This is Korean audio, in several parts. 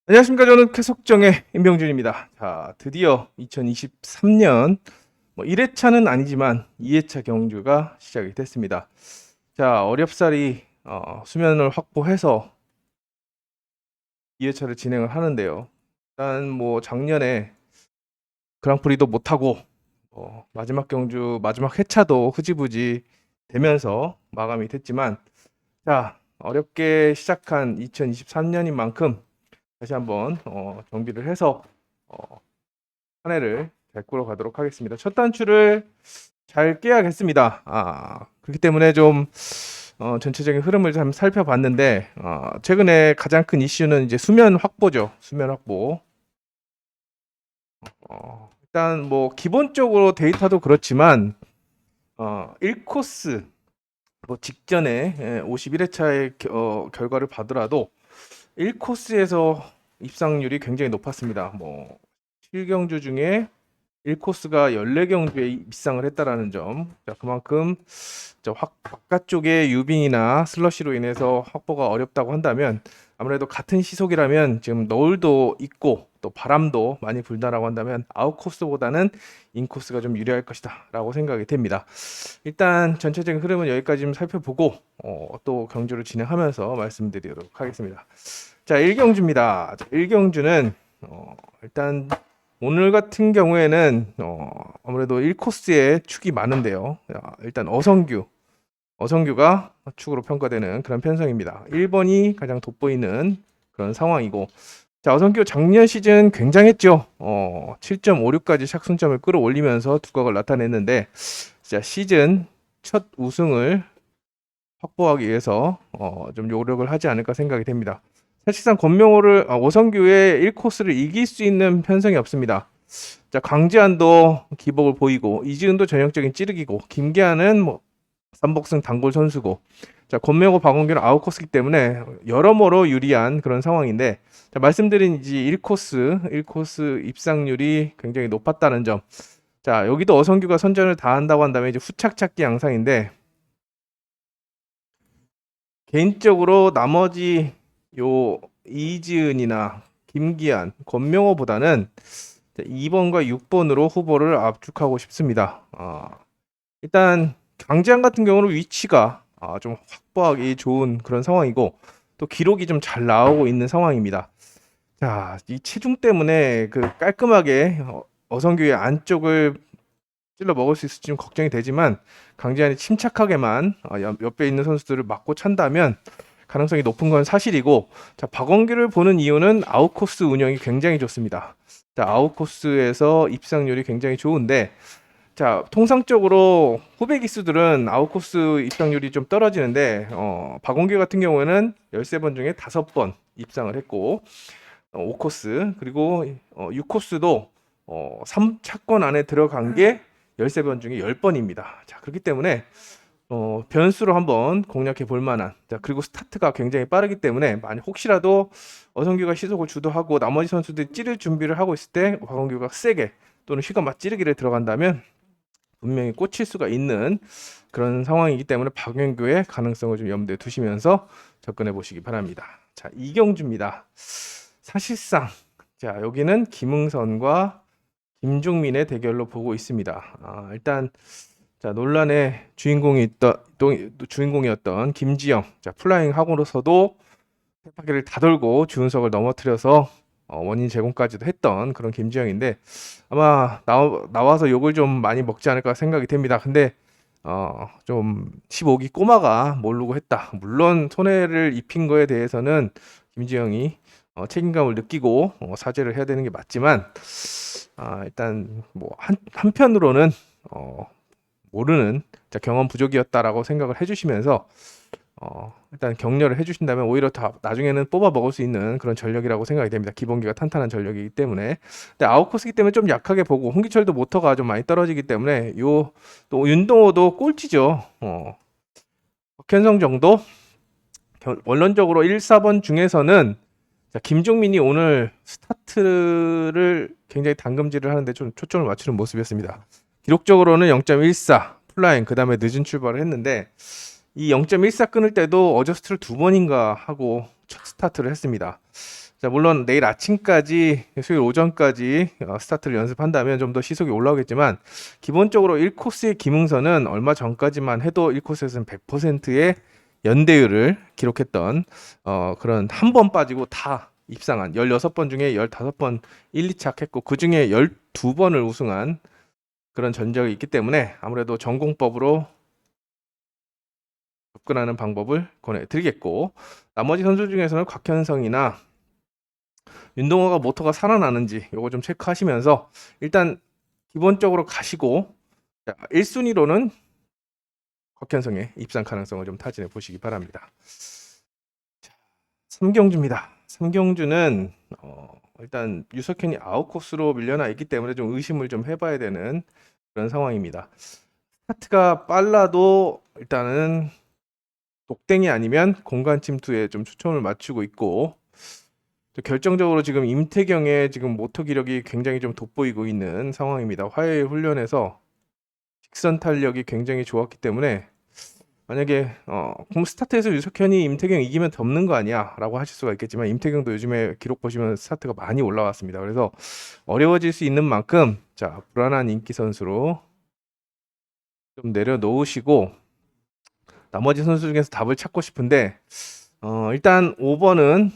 안녕하십니까. 저는 캐석정의 임병준입니다. 자, 드디어 2023년 1회차는 아니지만 2회차 경주가 시작이 됐습니다. 자, 어렵사리 수면을 확보해서 2회차를 진행을 하는데요. 일단 작년에 그랑프리도 못하고 마지막 경주 마지막 회차도 흐지부지 되면서 마감이 됐지만, 자, 어렵게 시작한 2023년인 만큼 다시 한번 정비를 해서 한 해를 잘 끌어가도록 하겠습니다. 첫 단추를 잘 깨야겠습니다. 그렇기 때문에 좀 전체적인 흐름을 좀 살펴봤는데, 최근에 가장 큰 이슈는 이제 수면 확보죠. 수면 확보. 일단 기본적으로 데이터도 그렇지만 1코스 직전에 51회차의 결과를 봐더라도 1코스에서 입상률이 굉장히 높았습니다. 7경주 중에 1코스가 14경주에 입상을 했다라는 점. 자, 그만큼 바깥쪽에 유빙이나 슬러시로 인해서 확보가 어렵다고 한다면, 아무래도 같은 시속이라면 지금 노을도 있고 또 바람도 많이 불다라고 한다면 아웃코스보다는 인코스가 좀 유리할 것이다 라고 생각이 됩니다. 일단 전체적인 흐름은 여기까지 좀 살펴보고 또 경주를 진행하면서 말씀드리도록 하겠습니다. 자, 1경주입니다. 1경주는 일단 오늘 같은 경우에는 아무래도 1코스에 축이 많은데요. 일단 어성규가 축으로 평가되는 그런 편성입니다. 1번이 가장 돋보이는 그런 상황이고, 자, 어성규 작년 시즌 굉장했죠. 7.56까지 착순점을 끌어올리면서 두각을 나타냈는데, 자, 시즌 첫 우승을 확보하기 위해서 좀 노력을 하지 않을까 생각이 됩니다. 사실상 어성규의 1코스를 이길 수 있는 편성이 없습니다. 자, 강지한도 기복을 보이고, 이지은도 전형적인 찌르기고, 김계한은 삼복승 단골 선수고, 자, 권명호 박원규는 아웃코스기 때문에 여러모로 유리한 그런 상황인데, 자, 말씀드린 이제 1코스 입상률이 굉장히 높았다는 점. 자, 여기도 어성규가 선전을 다 한다고 한다면 이제 후착 찾기 양상인데, 개인적으로 나머지 이지은이나 김기한, 권명호보다는 2번과 6번으로 후보를 압축하고 싶습니다. 일단 강지한 같은 경우는 위치가 좀 확보하기 좋은 그런 상황이고, 또 기록이 좀 잘 나오고 있는 상황입니다. 자, 이 체중 때문에 그 깔끔하게 어성규의 안쪽을 찔러 먹을 수 있을지 좀 걱정이 되지만, 강지한이 침착하게만 옆에 있는 선수들을 맞고 찬다면 가능성이 높은 건 사실이고, 자, 박원규를 보는 이유는 아웃코스 운영이 굉장히 좋습니다. 자, 아웃코스에서 입상률이 굉장히 좋은데, 자, 통상적으로 후배 기수들은 아웃코스 입상률이 좀 떨어지는데, 박원규 같은 경우에는 13번 중에 5번 입상을 했고, 5코스 그리고 6코스도 3차권 안에 들어간 게 13번 중에 10번입니다. 자, 그렇기 때문에 변수로 한번 공략해 볼 만한. 자, 그리고 스타트가 굉장히 빠르기 때문에 만약 혹시라도 어성규가 시속을 주도하고 나머지 선수들이 찌를 준비를 하고 있을 때 박원규가 세게 또는 휘가 맞찌르기를 들어간다면 분명히 꽂힐 수가 있는 그런 상황이기 때문에 박원규의 가능성을 좀 염두에 두시면서 접근해 보시기 바랍니다. 자, 이경주입니다. 사실상 자, 여기는 김응선과 김종민의 대결로 보고 있습니다. 일단 자, 논란의 주인공이었던 김지영, 자, 플라잉 하고로서도 세파기를 다 돌고 주은석을 넘어뜨려서 원인 제공까지도 했던 그런 김지영인데, 아마 나와서 욕을 좀 많이 먹지 않을까 생각이 됩니다. 근데 좀 15기 꼬마가 모르고 했다. 물론 손해를 입힌 거에 대해서는 김지영이 책임감을 느끼고 사죄를 해야 되는 게 맞지만, 일단 한편으로는 모르는 경험 부족이었다라고 생각을 해주시면서 일단 격려를 해주신다면 오히려 다 나중에는 뽑아 먹을 수 있는 그런 전력이라고 생각이 됩니다. 기본기가 탄탄한 전력이기 때문에. 근데 아웃코스기 때문에 좀 약하게 보고, 홍기철도 모터가 좀 많이 떨어지기 때문에 또 윤동호도 꼴찌죠. 박현성 정도 원론적으로 1, 4번 중에서는, 자, 김종민이 오늘 스타트를 굉장히 당금질을 하는데 좀 초점을 맞추는 모습이었습니다. 기록적으로는 0.14 플라잉, 그 다음에 늦은 출발을 했는데, 이 0.14 끊을 때도 어저스트를 2번인가 하고 첫 스타트를 했습니다. 자, 물론 내일 아침까지, 수요일 오전까지 스타트를 연습한다면 좀 더 시속이 올라오겠지만, 기본적으로 1코스의 김응선은 얼마 전까지만 해도 1코스에서는 100%의 연대율을 기록했던 그런 한 번 빠지고 다 입상한 16번 중에 15번 1, 2착 했고 그 중에 12번을 우승한 그런 전적이 있기 때문에 아무래도 전공법으로 접근하는 방법을 권해드리겠고, 나머지 선수 중에서는 곽현성이나 윤동호가 모터가 살아나는지 요거 좀 체크하시면서 일단 기본적으로 가시고, 1순위로는 곽현성의 입상 가능성을 좀 타진해 보시기 바랍니다. 3경주입니다. 3경주는 일단 유석현이 아웃코스로 밀려나 있기 때문에 좀 의심을 좀 해봐야 되는 그런 상황입니다. 스타트가 빨라도 일단은 독댕이 아니면 공간 침투에 좀 초점을 맞추고 있고, 또 결정적으로 지금 임태경의 지금 모터 기력이 굉장히 좀 돋보이고 있는 상황입니다. 화요일 훈련에서 직선 탄력이 굉장히 좋았기 때문에 만약에 그럼 스타트에서 유석현이 임태경 이기면 덮는 거 아니야 라고 하실 수가 있겠지만, 임태경도 요즘에 기록 보시면 스타트가 많이 올라왔습니다. 그래서 어려워질 수 있는 만큼 자, 불안한 인기 선수로 좀 내려놓으시고, 나머지 선수 중에서 답을 찾고 싶은데 일단 5번은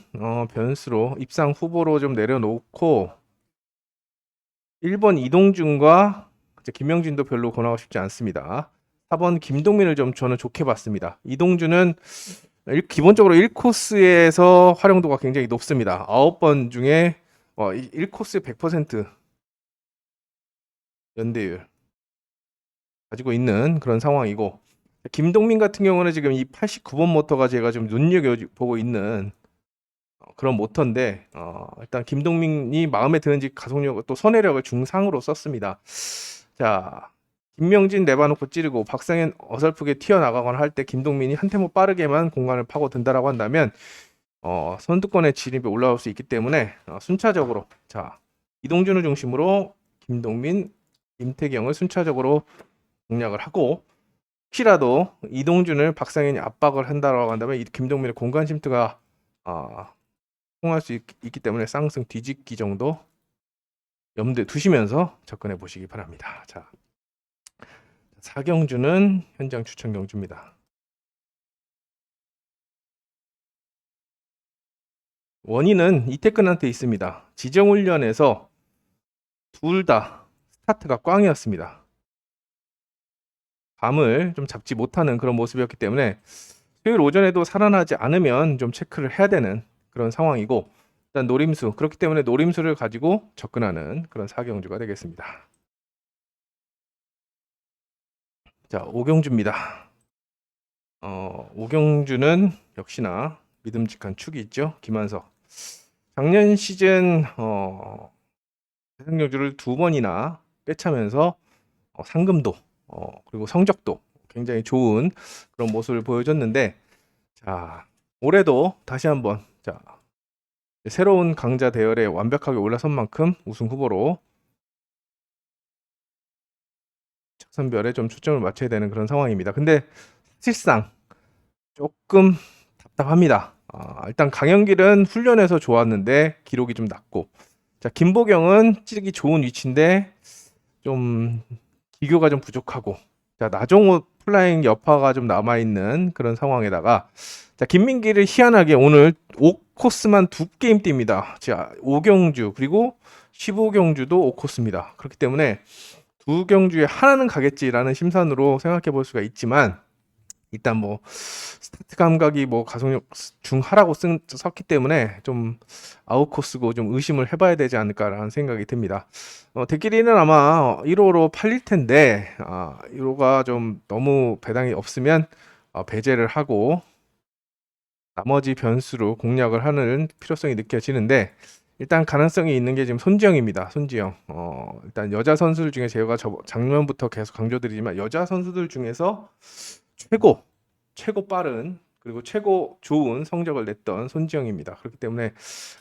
변수로 입상 후보로 좀 내려놓고, 1번 이동준과 김명진도 별로 권하고 싶지 않습니다. 4번 김동민을 좀 저는 좋게 봤습니다. 이동준은 기본적으로 1코스에서 활용도가 굉장히 높습니다. 9번 중에 1코스 100% 연대율 가지고 있는 그런 상황이고, 김동민 같은 경우는 지금 이 89번 모터가 제가 좀 눈여겨보고 있는 그런 모터인데, 일단 김동민이 마음에 드는지 가속력 또 선회력을 중상으로 썼습니다. 자, 김명진 내봐놓고 찌르고 박상현 어설프게 튀어나가거나 할 때 김동민이 한 템포 빠르게만 공간을 파고든다라고 한다면 선두권의 진입에 올라올 수 있기 때문에 순차적으로 자, 이동준을 중심으로 김동민, 임태경을 순차적으로 공략을 하고, 혹시라도 이동준을 박상현이 압박을 한다라고 한다면 이 김동민의 공간 침투가 통할 수 있기 때문에 쌍승 뒤집기 정도 염두에 두시면서 접근해 보시기 바랍니다. 자, 4경주는 현장 추천 경주입니다. 원인은 이태근한테 있습니다. 지정훈련에서 둘 다 스타트가 꽝이었습니다. 감을 좀 잡지 못하는 그런 모습이었기 때문에 수요일 오전에도 살아나지 않으면 좀 체크를 해야 되는 그런 상황이고, 일단 노림수, 그렇기 때문에 노림수를 가지고 접근하는 그런 4경주가 되겠습니다. 자, 5경주입니다. 5경주는 역시나 믿음직한 축이 있죠. 김한석. 작년 시즌 대승경주를 2번이나 꿰차면서 상금도 그리고 성적도 굉장히 좋은 그런 모습을 보여줬는데, 자, 올해도 다시 한번 자, 새로운 강자 대열에 완벽하게 올라선 만큼 우승 후보로 착선별에 좀 초점을 맞춰야 되는 그런 상황입니다. 근데 사실상 조금 답답합니다. 일단 강영길은 훈련에서 좋았는데 기록이 좀 낮고, 자, 김보경은 찌르기 좋은 위치인데 좀 기교가 좀 부족하고, 자, 나종호 플라잉 여파가 좀 남아있는 그런 상황에다가, 자, 김민기를 희한하게 오늘 5코스만 2게임 뜁니다. 자, 5경주 그리고 15경주도 5코스입니다. 그렇기 때문에 2경주에 하나는 가겠지라는 심산으로 생각해 볼 수가 있지만, 일단 뭐 스타트 감각이 뭐 가속력 중하라고 썼기 때문에 좀 아웃코스고 좀 의심을 해봐야 되지 않을까라는 생각이 듭니다. 대끼리는 아마 1호로 팔릴 텐데 1호가 좀 너무 배당이 없으면 배제를 하고 나머지 변수로 공략을 하는 필요성이 느껴지는데, 일단 가능성이 있는 게 지금 손지영입니다. 손지영. 일단 여자 선수들 중에 제가 작년부터 계속 강조드리지만 여자 선수들 중에서 최고 빠른 그리고 최고 좋은 성적을 냈던 손지영입니다. 그렇기 때문에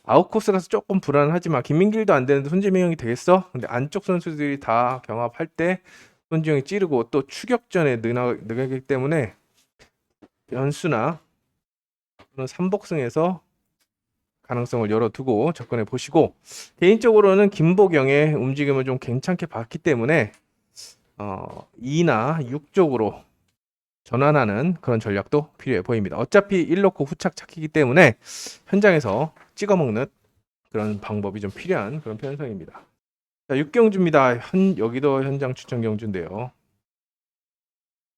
아웃코스라서 조금 불안하지만 김민길도 안 되는데 손지영이 되겠어? 근데 안쪽 선수들이 다 경합할 때 손지영이 찌르고 또 추격전에 능하기 때문에 연수나 또는 삼복승에서 가능성을 열어두고 접근해 보시고, 개인적으로는 김보경의 움직임을 좀 괜찮게 봤기 때문에 2나 6 쪽으로 전환하는 그런 전략도 필요해 보입니다. 어차피 1 놓고 후착 착히기 때문에 현장에서 찍어 먹는 그런 방법이 좀 필요한 그런 편성입니다. 자, 6경주입니다. 여기도 현장 추천 경주인데요.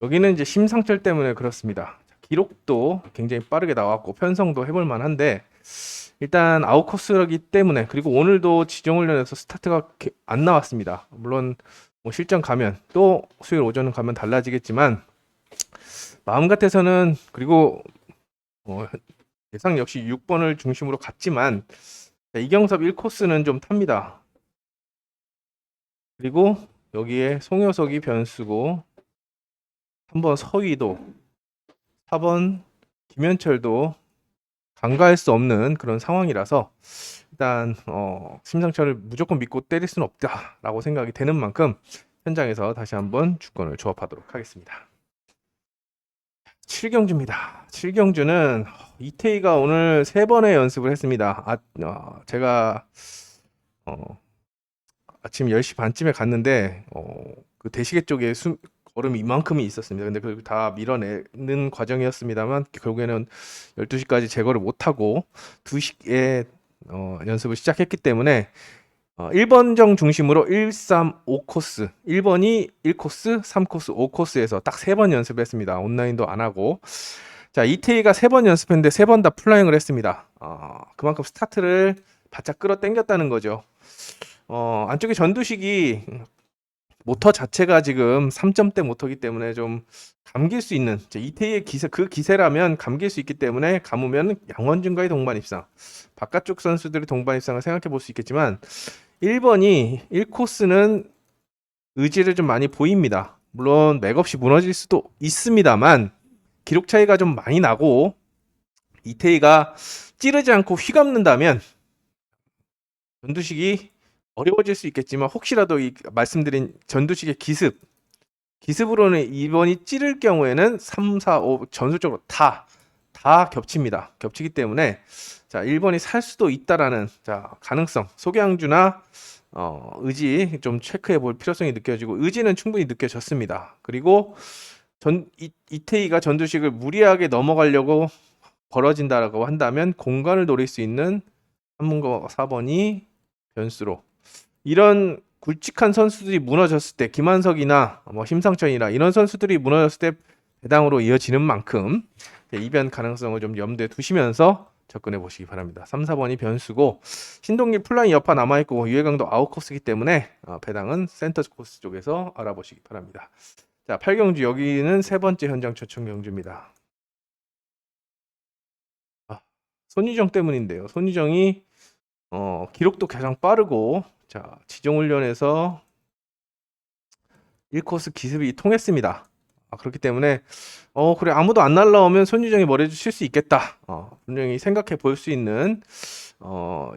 여기는 이제 심상철 때문에 그렇습니다. 기록도 굉장히 빠르게 나왔고 편성도 해볼 만한데, 일단 아웃코스이기 때문에, 그리고 오늘도 지정훈련에서 스타트가 안 나왔습니다. 물론 뭐 실전 가면 또 수요일 오전 가면 달라지겠지만, 마음 같아서는, 그리고 예상 역시 6번을 중심으로 갔지만 이경섭 1코스는 좀 탑니다. 그리고 여기에 송효석이 변수고, 3번 서희도, 4번 김현철도 간과할 수 없는 그런 상황이라서, 일단 심상철을 무조건 믿고 때릴 수는 없다라고 생각이 되는 만큼 현장에서 다시 한번 주권을 조합하도록 하겠습니다. 7경주입니다. 7경주는 이태희가 오늘 3번의 연습을 했습니다. 제가 아침 10시 반쯤에 갔는데 그 대시계 쪽에 걸음이 이만큼이 있었습니다. 근데 그걸 다 밀어내는 과정이었습니다만 결국에는 12시까지 제거를 못하고 2시에 연습을 시작했기 때문에 1번정 중심으로 1, 3, 5코스, 1번이 1코스, 3코스, 5코스에서 딱 3번 연습을 했습니다. 온라인도 안 하고. 자, 이태희가 3번 연습했는데 3번 다 플라잉을 했습니다. 그만큼 스타트를 바짝 끌어당겼다는 거죠. 안쪽에 전두식이 모터 자체가 지금 3점대 모터이기 때문에 좀 감길 수 있는, 이태희의 기세, 그 기세라면 감길 수 있기 때문에 감으면 양원준과의 동반 입상, 바깥쪽 선수들의 동반 입상을 생각해 볼 수 있겠지만 1번이 1코스는 의지를 좀 많이 보입니다. 물론 맥없이 무너질 수도 있습니다만 기록 차이가 좀 많이 나고 이태희가 찌르지 않고 휘감는다면 전두식이 어려워질 수 있겠지만, 혹시라도 이 말씀드린 전두식의 기습으로는 2번이 찌를 경우에는 3, 4, 5 전술적으로 다 겹칩니다. 겹치기 때문에 자, 1번이 살 수도 있다라는 가능성, 소개양주나 의지 좀 체크해 볼 필요성이 느껴지고, 의지는 충분히 느껴졌습니다. 그리고 이태희가 전두식을 무리하게 넘어가려고 벌어진다라고 한다면 공간을 노릴 수 있는 3번과 4번이 변수로, 이런 굵직한 선수들이 무너졌을 때, 김한석이나 심상천이나 이런 선수들이 무너졌을 때 배당으로 이어지는 만큼 이변 가능성을 좀 염두에 두시면서 접근해 보시기 바랍니다. 3, 4번이 변수고, 신동길 플라잉 여파 남아있고 유해강도 아웃코스이기 때문에 배당은 센터 코스 쪽에서 알아보시기 바랍니다. 자, 8경주, 여기는 3번째 현장 초청 경주입니다. 손유정 때문인데요. 손유정이 기록도 가장 빠르고, 자, 지정훈련에서 1코스 기습이 통했습니다. 그렇기 때문에 그래, 아무도 안 날라오면 손유정이 머리를 칠 수 있겠다, 분명히 생각해 볼 수 있는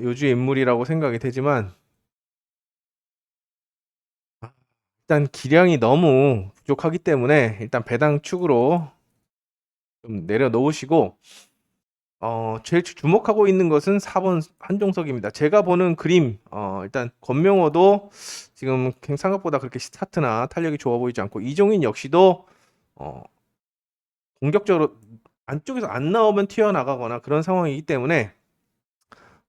요주의 인물이라고 생각이 되지만, 일단 기량이 너무 부족하기 때문에 일단 배당 축으로 좀 내려놓으시고, 제일 주목하고 있는 것은 4번 한종석입니다. 제가 보는 그림, 일단 권명호도 지금 생각보다 그렇게 스타트나 탄력이 좋아 보이지 않고, 이종인 역시도 공격적으로 안쪽에서 안 나오면 튀어나가거나 그런 상황이기 때문에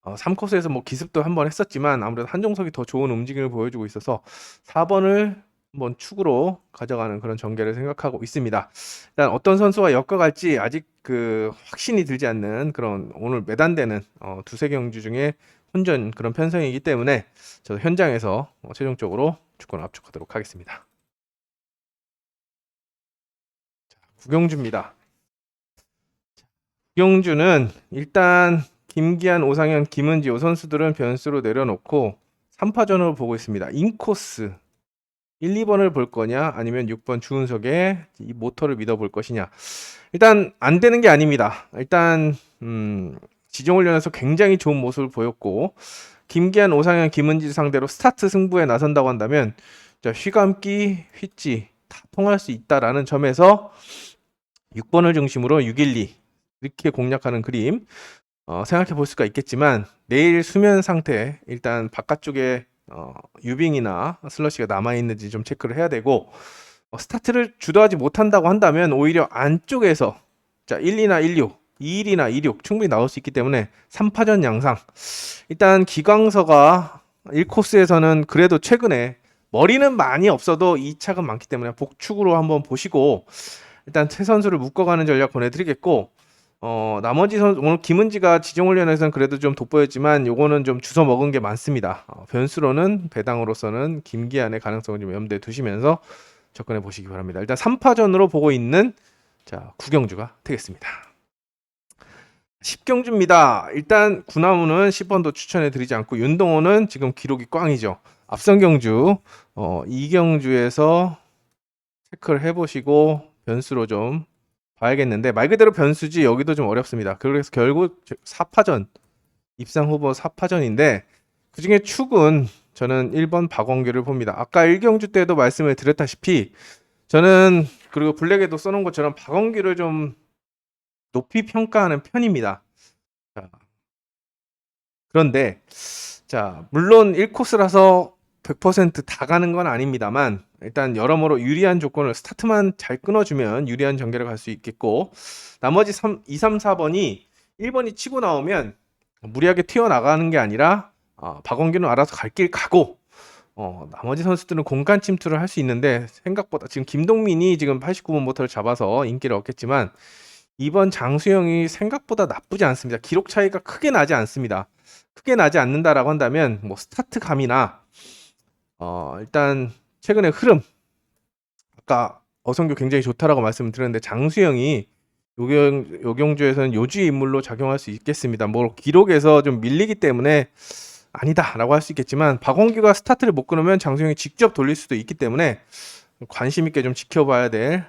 3코스에서 뭐 기습도 한번 했었지만 아무래도 한종석이 더 좋은 움직임을 보여주고 있어서 4번을 한번 축으로 가져가는 그런 전개를 생각하고 있습니다. 일단 어떤 선수가 엮어갈지 아직 확신이 들지 않는 그런 오늘 매단되는 두세 경주 중에 혼전 그런 편성이기 때문에 저도 현장에서 최종적으로 주권을 압축하도록 하겠습니다. 9경주입니다. 9경주는 일단 김기한, 오상현, 김은지 이 선수들은 변수로 내려놓고 3파전으로 보고 있습니다. 인코스 1, 2번을 볼 거냐, 아니면 6번 주은석의 이 모터를 믿어볼 것이냐. 일단 안 되는 게 아닙니다. 일단 지정훈련에서 굉장히 좋은 모습을 보였고, 김기한, 오상현, 김은지 상대로 스타트 승부에 나선다고 한다면 휘감기, 휘지 다 통할 수 있다라는 점에서 6번을 중심으로 612 이렇게 공략하는 그림, 생각해 볼 수가 있겠지만 내일 수면 상태 일단 바깥쪽에 유빙이나 슬러시가 남아 있는지 좀 체크를 해야 되고 스타트를 주도하지 못한다고 한다면 오히려 안쪽에서 자 1, 2나 16, 2일이나 26 충분히 나올 수 있기 때문에 3파전 양상 일단 기광서가 1코스에서는 그래도 최근에 머리는 많이 없어도 이착은 많기 때문에 복축으로 한번 보시고 일단 세 선수를 묶어가는 전략 보내드리겠고 나머지 선수 오늘 김은지가 지정훈련에서는 그래도 좀 돋보였지만 요거는 좀 주워 먹은 게 많습니다. 변수로는 배당으로서는 김기한의 가능성을 좀 염두에 두시면서 접근해 보시기 바랍니다. 일단 3파전으로 보고 있는 자 구경주가 되겠습니다. 10경주입니다. 일단 구나무는 10번도 추천해 드리지 않고 윤동호는 지금 기록이 꽝이죠. 앞선 경주 2경주에서 체크를 해보시고 변수로 좀 봐야겠는데 말 그대로 변수지 여기도 좀 어렵습니다. 그래서 결국 4파전 입상 후보 4파전인데 그중에 축은 저는 1번 박원규를 봅니다. 아까 1경주 때도 말씀을 드렸다시피 저는 그리고 블랙에도 써놓은 것처럼 박원규를 좀 높이 평가하는 편입니다. 자, 그런데 자 물론 1코스라서 100%다 가는 건 아닙니다만 일단 여러모로 유리한 조건을 스타트만 잘 끊어주면 유리한 전개를 갈 수 있겠고 나머지 2, 3, 4번이 1번이 치고 나오면 무리하게 튀어나가는 게 아니라 박원규는 알아서 갈 길 가고 나머지 선수들은 공간 침투를 할 수 있는데 생각보다 지금 김동민이 지금 89번 모터를 잡아서 인기를 얻겠지만 이번 장수영이 생각보다 나쁘지 않습니다. 기록 차이가 크게 나지 않습니다. 크게 나지 않는다라고 한다면 뭐 스타트 감이나 일단 최근의 흐름 아까 어성규 굉장히 좋다라고 말씀을 드렸는데 장수영이 요경주에서는 요주의 인물로 작용할 수 있겠습니다. 뭐 기록에서 좀 밀리기 때문에 아니다라고 할 수 있겠지만 박원규가 스타트를 못 끊으면 장수영이 직접 돌릴 수도 있기 때문에 관심 있게 좀 지켜봐야 될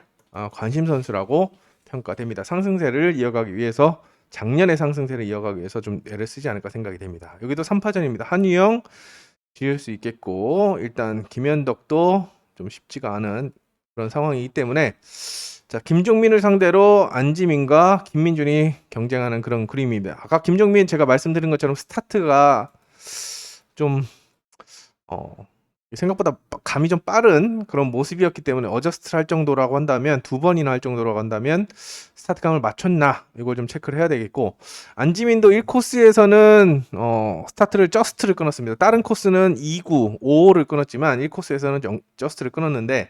관심 선수라고 평가됩니다. 상승세를 이어가기 위해서 작년의 상승세를 이어가기 위해서 좀 애를 쓰지 않을까 생각이 됩니다. 여기도 3파전입니다. 한유영 지을 수 있겠고 일단 김현덕도 좀 쉽지가 않은 그런 상황이기 때문에 자 김종민을 상대로 안지민과 김민준이 경쟁하는 그런 그림입니다. 아까 김종민 제가 말씀드린 것처럼 스타트가 좀 생각보다 감이 좀 빠른 그런 모습이었기 때문에 어저스트를 할 정도라고 한다면 2번이나 할 정도라고 한다면 스타트감을 맞췄나 이걸 좀 체크를 해야 되겠고 안지민도 1코스에서는 스타트를 저스트를 끊었습니다. 다른 코스는 2구, 5호를 끊었지만 1코스에서는 저스트를 끊었는데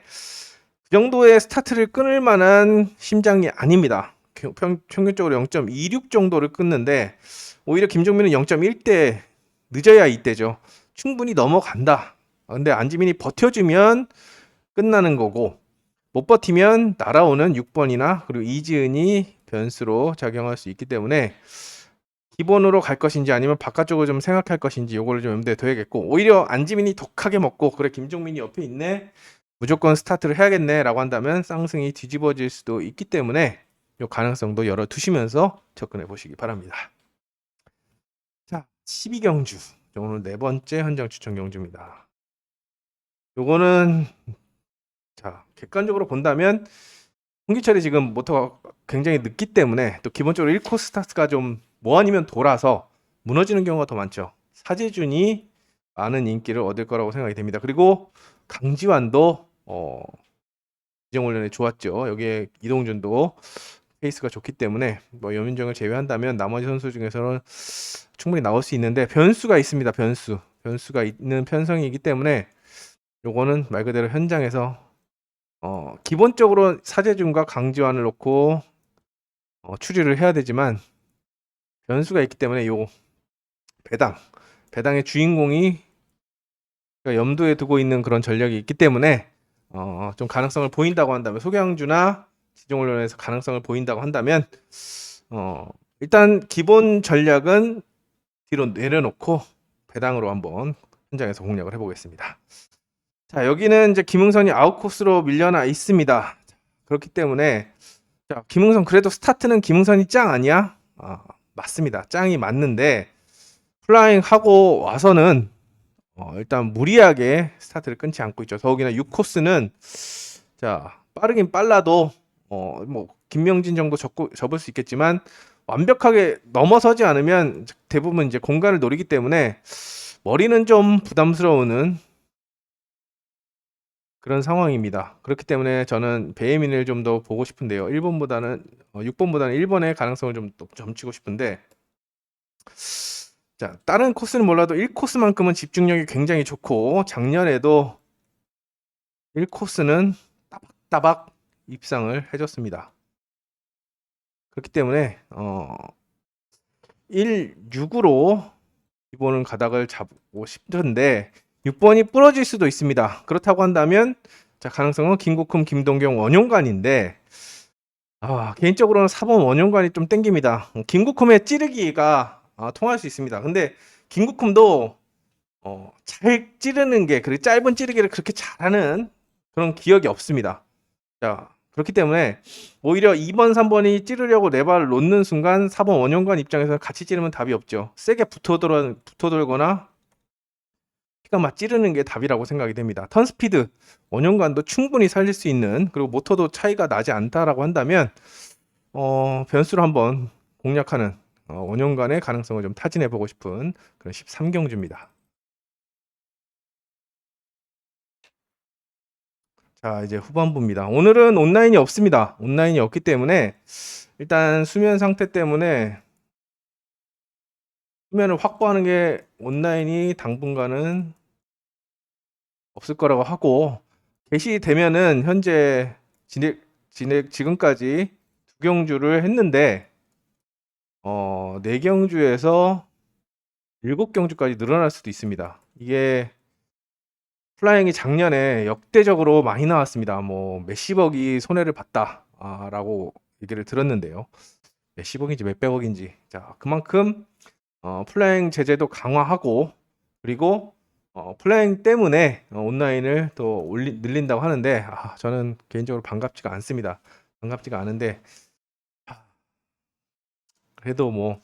그 정도의 스타트를 끊을 만한 심장이 아닙니다. 평균적으로 0.26 정도를 끊는데 오히려 김종민은 0.1대 늦어야 이때죠. 충분히 넘어간다. 근데 안지민이 버텨주면 끝나는 거고 못 버티면 날아오는 6번이나 그리고 이지은이 변수로 작용할 수 있기 때문에 기본으로 갈 것인지 아니면 바깥쪽으로 좀 생각할 것인지 요거를 좀 염두에 둬야겠고 오히려 안지민이 독하게 먹고 그래 김종민이 옆에 있네 무조건 스타트를 해야겠네 라고 한다면 쌍승이 뒤집어질 수도 있기 때문에 요 가능성도 열어두시면서 접근해 보시기 바랍니다. 자 12경주 오늘 네 번째 현장 추천 경주입니다. 요거는 자 객관적으로 본다면 홍기철이 지금 모터가 굉장히 늦기 때문에 또 기본적으로 1코스 스타트가 좀 뭐 아니면 돌아서 무너지는 경우가 더 많죠. 사재준이 많은 인기를 얻을 거라고 생각이 됩니다. 그리고 강지환도 이정훈련에 좋았죠. 여기에 이동준도 페이스가 좋기 때문에 뭐 여민정을 제외한다면 나머지 선수 중에서는 충분히 나올 수 있는데 변수가 있습니다. 변수가 있는 편성이기 때문에 요거는 말 그대로 현장에서 기본적으로 사재준과 강지환을 놓고 추리를 해야 되지만 변수가 있기 때문에 요 배당의 주인공이 염두에 두고 있는 그런 전략이 있기 때문에 좀 가능성을 보인다고 한다면 소경주나 지정훈련에서 가능성을 보인다고 한다면 일단 기본 전략은 뒤로 내려놓고 배당으로 한번 현장에서 공략을 해보겠습니다. 자 여기는 이제 김흥선이 아웃코스로 밀려나 있습니다. 그렇기 때문에 자 김흥선 그래도 스타트는 김흥선이 짱 아니야? 맞습니다. 짱이 맞는데 플라잉 하고 와서는 일단 무리하게 스타트를 끊지 않고 있죠. 더욱이나 6코스는 자 빠르긴 빨라도 뭐 김명진 정도 접을 수 있겠지만 완벽하게 넘어서지 않으면 대부분 이제 공간을 노리기 때문에 머리는 좀 부담스러운 그런 상황입니다. 그렇기 때문에 저는 베이민을 좀 더 보고 싶은데요. 6번보다는 1번의 가능성을 좀 점치고 싶은데, 자, 다른 코스는 몰라도 1코스만큼은 집중력이 굉장히 좋고 작년에도 1코스는 따박따박 입상을 해줬습니다. 그렇기 때문에 1-6으로 기본은 가닥을 잡고 싶은데 6번이 부러질 수도 있습니다. 그렇다고 한다면 자, 가능성은 김국흠, 김동경, 원용관인데 개인적으로는 4번 원용관이 좀 땡깁니다. 김국흠의 찌르기가 통할 수 있습니다. 근데 김국흠도 잘 찌르는 게 그리고 짧은 찌르기를 그렇게 잘하는 그런 기억이 없습니다. 자, 그렇기 때문에 오히려 2번, 3번이 찌르려고 네 발을 놓는 순간 4번 원용관 입장에서 같이 찌르면 답이 없죠. 세게 붙어들거나 피가 막 찌르는 게 답이라고 생각이 됩니다. 턴 스피드, 원용관도 충분히 살릴 수 있는 그리고 모터도 차이가 나지 않다라고 한다면 변수로 한번 공략하는 원용관의 가능성을 좀 타진해 보고 싶은 그런 13경주입니다. 자, 이제 후반부입니다. 오늘은 온라인이 없습니다. 온라인이 없기 때문에 일단 수면 상태 때문에 수면을 확보하는 게 온라인이 당분간은 없을 거라고 하고, 개시되면은 현재 지금까지 2경주를 했는데 4경주에서 7경주까지 늘어날 수도 있습니다. 이게 플라잉이 작년에 역대적으로 많이 나왔습니다. 뭐 몇십억이 손해를 봤다라고 얘기를 들었는데요. 몇십억인지 몇백억인지. 자, 그만큼 플라잉 제재도 강화하고 그리고 플라잉 때문에 온라인을 더 늘린다고 하는데 저는 개인적으로 반갑지가 않습니다. 반갑지가 않은데 그래도 뭐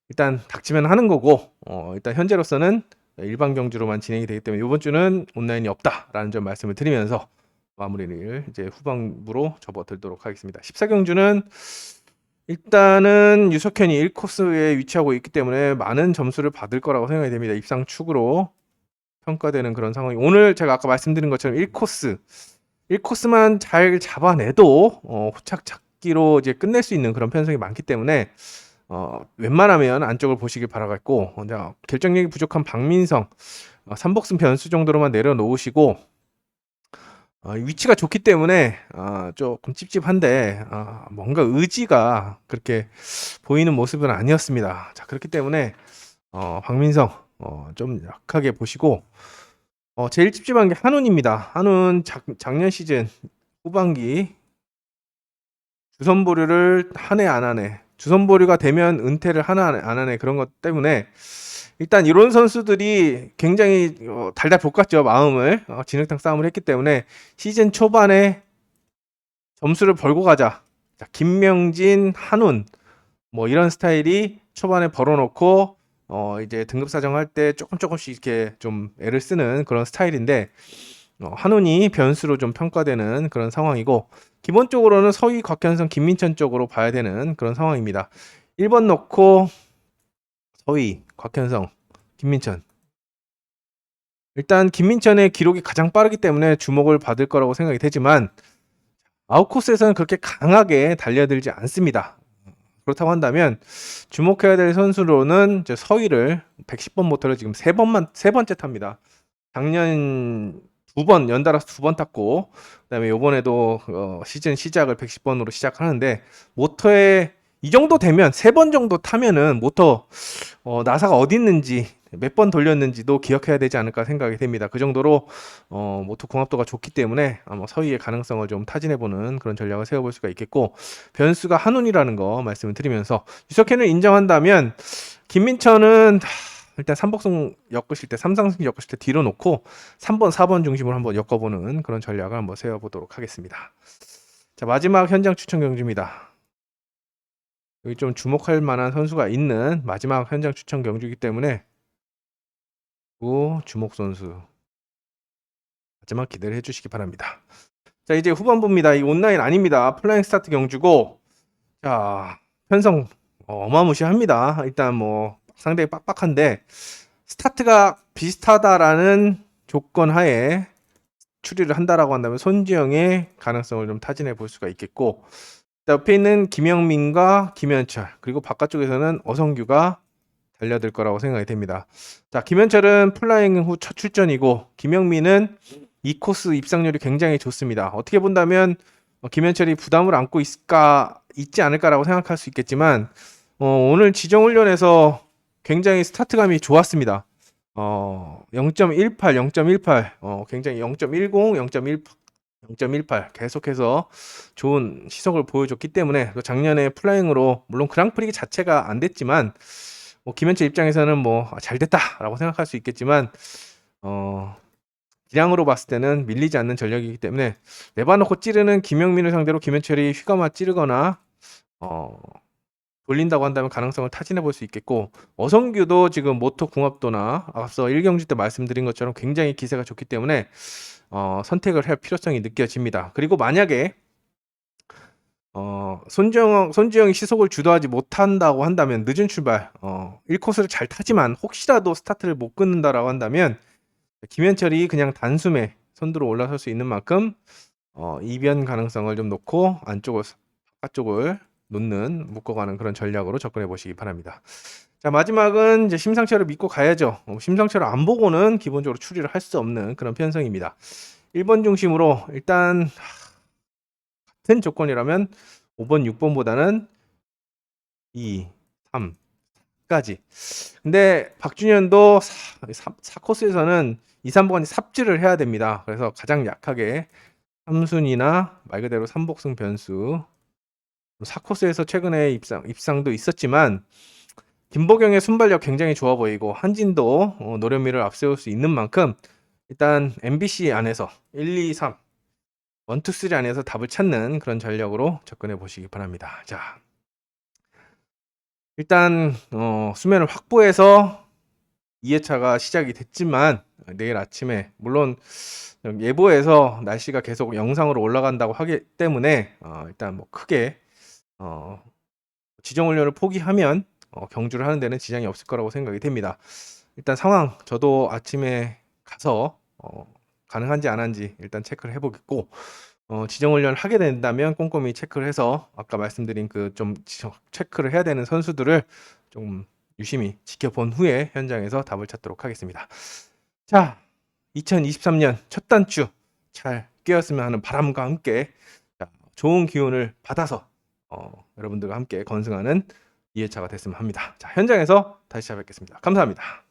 일단 닥치면 하는 거고 일단 현재로서는 일반 경주로만 진행이 되기 때문에 이번 주는 온라인이 없다라는 점 말씀을 드리면서 마무리를 이제 후반부로 접어들도록 하겠습니다. 14경주는 일단은 유석현이 1코스에 위치하고 있기 때문에 많은 점수를 받을 거라고 생각이 됩니다. 입상 축으로 평가되는 그런 상황이 오늘 제가 아까 말씀드린 것처럼 1코스만 잘 잡아내도 호착 잡기로 이제 끝낼 수 있는 그런 편성이 많기 때문에 웬만하면 안쪽을 보시길 바라겠고 결정력이 부족한 박민성 3복승 변수 정도로만 내려놓으시고 위치가 좋기 때문에 조금 찝찝한데 뭔가 의지가 그렇게 보이는 모습은 아니었습니다. 자, 그렇기 때문에 박민성 좀 약하게 보시고 제일 찝찝한 게 한운입니다. 한운 작년 시즌 후반기 주선보류를 하네 안 하네, 주선보류가 되면 은퇴를 하네 안 하네, 그런 것 때문에 일단 이런 선수들이 굉장히 달달 볶았죠. 마음을 진흙탕 싸움을 했기 때문에 시즌 초반에 점수를 벌고 가자. 자, 김명진, 한운 뭐 이런 스타일이 초반에 벌어놓고 이제 등급 사정할 때 조금씩 이렇게 좀 애를 쓰는 그런 스타일인데 한운이 변수로 좀 평가되는 그런 상황이고, 기본적으로는 서희, 곽현성, 김민천 쪽으로 봐야 되는 그런 상황입니다. 1번 넣고 서희, 곽현성, 김민천. 일단 김민천의 기록이 가장 빠르기 때문에 주목을 받을 거라고 생각이 되지만 아웃코스에서는 그렇게 강하게 달려들지 않습니다. 그렇다고 한다면 주목해야 될 선수로는 이제 서희를 110번 모터를 지금 세 번째 탑니다. 작년 연달아서 2번 탔고 그다음에 이번에도 시즌 시작을 110번으로 시작하는데 모터에 이 정도 되면 3번 정도 타면은 모터 나사가 어디 있는지 몇 번 돌렸는지도 기억해야 되지 않을까 생각이 됩니다. 그 정도로 모터 궁합도가 좋기 때문에 아마 서희의 가능성을 좀 타진해보는 그런 전략을 세워볼 수가 있겠고, 변수가 한운이라는 거 말씀을 드리면서 유석현을 인정한다면 김민철은 일단 3복승 엮으실 때 3상승 엮으실 때 뒤로 놓고 3번 4번 중심으로 한번 엮어보는 그런 전략을 한번 세워보도록 하겠습니다. 자, 마지막 현장 추천 경주입니다. 여기 좀 주목할 만한 선수가 있는 마지막 현장 추천 경주이기 때문에 주목 선수 마지막 기대를 해주시기 바랍니다. 자, 이제 후반부입니다. 이 온라인 아닙니다. 플라잉 스타트 경주고, 자, 편성 어마무시합니다. 일단 뭐 상당히 빡빡한데 스타트가 비슷하다라는 조건 하에 추리를 한다라고 한다면 손지영의 가능성을 좀 타진해 볼 수가 있겠고, 옆에 있는 김영민과 김현철, 그리고 바깥쪽에서는 어성규가 달려들 거라고 생각이 됩니다. 자, 김현철은 플라잉 후 첫 출전이고 김영민은 이 코스 입상률이 굉장히 좋습니다. 어떻게 본다면 김현철이 부담을 안고 있지 않을까라고 생각할 수 있겠지만 오늘 지정훈련에서 굉장히 스타트감이 좋았습니다. 0.18, 0.18, 굉장히 0.10, 0.18 계속해서 좋은 시속을 보여줬기 때문에 또 작년에 플라잉으로 물론 그랑프리 자체가 안 됐지만 김현철 입장에서는 잘 됐다라고 생각할 수 있겠지만 기량으로 봤을 때는 밀리지 않는 전력이기 때문에 내봐놓고 찌르는 김영민을 상대로 김현철이 휘감아 찌르거나 돌린다고 한다면 가능성을 타진해 볼 수 있겠고, 어성규도 지금 모터 궁합도나 앞서 1경기 때 말씀드린 것처럼 굉장히 기세가 좋기 때문에 선택을 할 필요성이 느껴집니다. 그리고 만약에 손지영이 시속을 주도하지 못한다고 한다면 늦은 출발 1코스를 잘 타지만 혹시라도 스타트를 못 끊는다라고 한다면 김현철이 그냥 단숨에 선두로 올라설 수 있는 만큼 이변 가능성을 좀 놓고 바깥쪽을 놓는 묶어가는 그런 전략으로 접근해 보시기 바랍니다. 자, 마지막은 이제 심상철을 믿고 가야죠. 심상철을 안 보고는 기본적으로 추리를 할 수 없는 그런 편성입니다. 1번 중심으로 일단 같은 조건이라면 5번, 6번보다는 2, 3까지. 근데 박준현도 4코스에서는 2, 3번이 삽질을 해야 됩니다. 그래서 가장 약하게 3순위나 말 그대로 3복승 변수 4코스에서 최근에 입상도 있었지만 김보경의 순발력 굉장히 좋아 보이고 한진도 노련미를 앞세울 수 있는 만큼 일단 MBC 안에서 1, 2, 3 1, 2, 3 안에서 답을 찾는 그런 전략으로 접근해 보시기 바랍니다. 자, 일단 수면을 확보해서 2회차가 시작이 됐지만 내일 아침에 물론 예보에서 날씨가 계속 영상으로 올라간다고 하기 때문에 일단 크게 지정훈련을 포기하면 경주를 하는 데는 지장이 없을 거라고 생각이 됩니다. 일단 상황 저도 아침에 가서 가능한지 안 한지 일단 체크를 해보겠고, 지정훈련을 하게 된다면 꼼꼼히 체크를 해서 아까 말씀드린 그 좀 체크를 해야 되는 선수들을 좀 유심히 지켜본 후에 현장에서 답을 찾도록 하겠습니다. 자, 2023년 첫 단추 잘 끼었으면 하는 바람과 함께 좋은 기운을 받아서 여러분들과 함께 건승하는 2회차가 됐으면 합니다. 자, 현장에서 다시 찾아뵙겠습니다. 감사합니다.